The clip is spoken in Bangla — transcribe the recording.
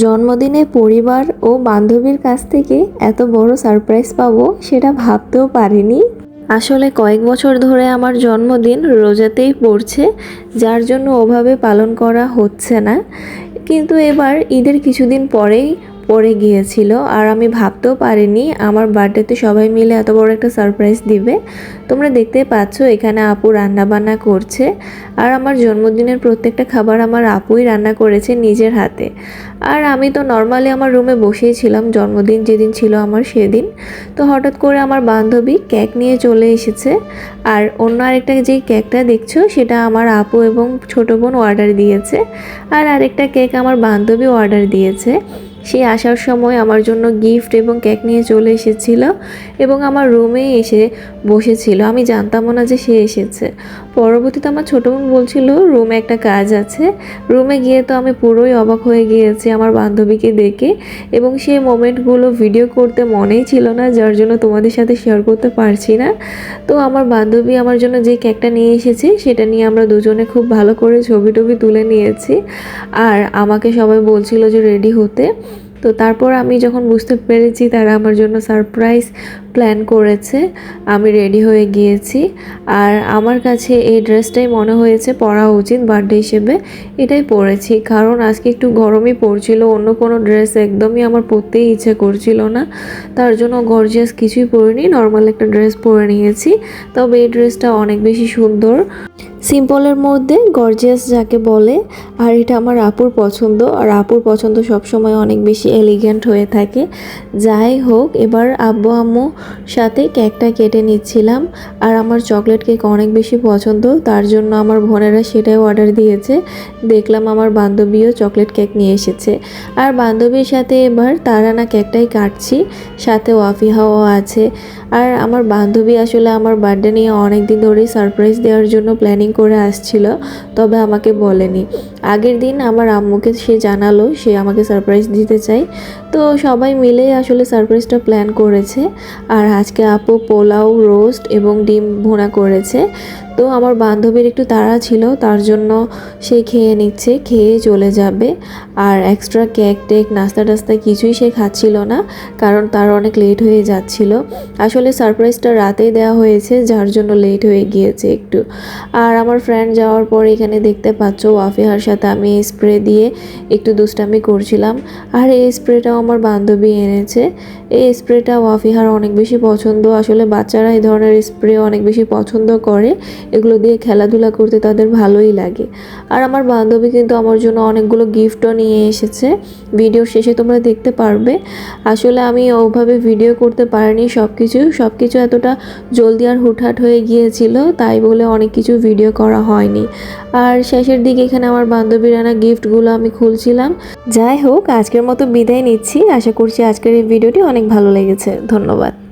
জন্মদিনে পরিবার ও বান্ধবীর কাছ থেকে এত বড় সারপ্রাইজ পাবো সেটা ভাবতেও পারিনি। আসলে কয়েক বছর ধরে আমার জন্মদিন রোজাতেই পড়ছে, যার জন্য ওভাবে পালন করা হচ্ছে না। কিন্তু এবার ঈদের কিছুদিন পরেই পড়ে গিয়েছিল, আর আমি ভাবতেও পারিনি আমার বার্থডেতে সবাই মিলে এত বড় একটা সারপ্রাইজ দিবে। তোমরা দেখতেই পাচ্ছ এখানে আপু রান্না বান্না করছে, আর আমার জন্মদিনের প্রত্যেকটা খাবার আমার আপুই রান্না করেছে নিজের হাতে। আর আমি তো নর্মালি আমার রুমে বসেই ছিলাম, জন্মদিন যেদিন ছিল আমার সেদিন। তো হঠাৎ করে আমার বান্ধবী কেক নিয়ে চলে এসেছে, আর অন্য আরেকটা যেই কেকটা দেখছো সেটা আমার আপু এবং ছোটো বোন অর্ডার দিয়েছে, আর আরেকটা কেক আমার বান্ধবী অর্ডার দিয়েছে। সে আসার সময় আমার জন্য গিফট এবং কেক নিয়ে চলে এসেছিল এবং আমার রুমে এসে বসেছিল। আমি জানতামও না যে সে এসেছে। পরবর্তীতে আমার ছোটো বোন বলছিল রুমে একটা কাজ আছে। রুমে গিয়ে তো আমি পুরোই অবাক হয়ে গিয়েছি আমার বান্ধবীকে দেখে, এবং সেই মোমেন্টগুলো ভিডিও করতে মনেই ছিল না, যার জন্য তোমাদের সাথে শেয়ার করতে পারছি না। তো আমার বান্ধবী আমার জন্য যে কেকটা নিয়ে এসেছে সেটা নিয়ে আমরা দুজনে খুব ভালো করে ছবি টবি তুলে নিয়েছি, আর আমাকে সবাই বলছিল যে রেডি হতে। তো তারপর আমি যখন বুঝতে পেরেছি তারা আমার জন্য সারপ্রাইজ প্ল্যান করেছে, আমি রেডি হয়ে গিয়েছি। আর আমার কাছে এই ড্রেসটাই মনে হয়েছে পরা উচিত বার্থডে হিসেবে, এটাই পরেছি। কারণ আজকে একটু গরমই পড়ছিল, অন্য কোনো ড্রেস একদমই আমার পরতেই ইচ্ছে করছিল না, তার জন্য গর্জিয়াস কিছুই পরিনি, নর্মাল একটা ড্রেস পরে নিয়েছি। তবে এই ড্রেসটা অনেক বেশি সুন্দর, সিম্পলের মধ্যে গর্জিয়াস যাকে বলে। আর এটা আমার আপুর পছন্দ, আর আপুর পছন্দ সবসময় অনেক বেশি এলিগেন্ট হয়ে থাকে। যাই হোক, এবার আব্বু আম্মু সাথে কেকটা কেটে নিচ্ছিলাম। আর আমার চকলেট কেক অনেক বেশি পছন্দ, তার জন্য আমার বোনেরা সেটাই অর্ডার দিয়েছে। দেখলাম আমার বান্ধবীও চকলেট কেক নিয়ে এসেছে, আর বান্ধবীর সাথে এবার তারানা কেকটাই কাটছি, সাথে ওয়াফিহাও আছে। আর আমার বান্ধবী আসলে আমার বার্থডে নিয়ে অনেক দিন ধরেই সারপ্রাইজ দেওয়ার জন্য প্ল্যানিং করে আসছিল, তবে আমাকে বলেনি। আগের দিন আমার আম্মুকে সে জানালো সে আমাকে সারপ্রাইজ দিতে চায়। তো সবাই মিলে আসলে সারপ্রাইজটা প্ল্যান করেছে। আর আজকে আপু পোলাও, রোস্ট এবং ডিম ভুনা করেছে। তো আমার বান্ধবীর একটু তাড়া ছিল, তার জন্য সে খেয়ে নিচ্ছে, খেয়ে চলে যাবে। আর এক্সট্রা কেক টেক নাস্তা টাস্তা কিছুই সে খাচ্ছিল না, কারণ তার অনেক লেট হয়ে যাচ্ছিল। আসলে সারপ্রাইজটা রাতেই দেওয়া হয়েছে, যার জন্য লেট হয়ে গিয়েছে একটু। আর আমার ফ্রেন্ড যাওয়ার পর এখানে দেখতে পাচ্ছ ওয়াফিহার সাথে আমি স্প্রে দিয়ে একটু দুষ্টামি করছিলাম। আর এই স্প্রেটাও আমার বান্ধবী এনেছে। এই স্প্রেটা ওয়াফিহার অনেক বেশি পছন্দ। আসলে বাচ্চারা এই ধরনের স্প্রে অনেক বেশি পছন্দ করে, এগুলো দিয়ে খেলাধুলা করতে তাদের ভালোই লাগে। আর আমার বান্ধবী কিন্তু আমার জন্য অনেকগুলো গিফটও নিয়ে এসেছে, ভিডিও শেষে তোমরা দেখতে পারবে। আসলে আমি ওভাবে ভিডিও করতে পারিনি সব কিছু এতটা জলদি আর হুটহাট হয়ে গিয়েছিল, তাই বলে অনেক কিছু ভিডিও করা হয়নি। আর শেষের দিকে এখানে আমার বান্ধবীর আনা গিফটগুলো আমি খুলছিলাম। যাই হোক, আজকের মতো বিদায় নিচ্ছি। আশা করছি আজকের এই ভিডিওটি অনেক ভালো লেগেছে। ধন্যবাদ।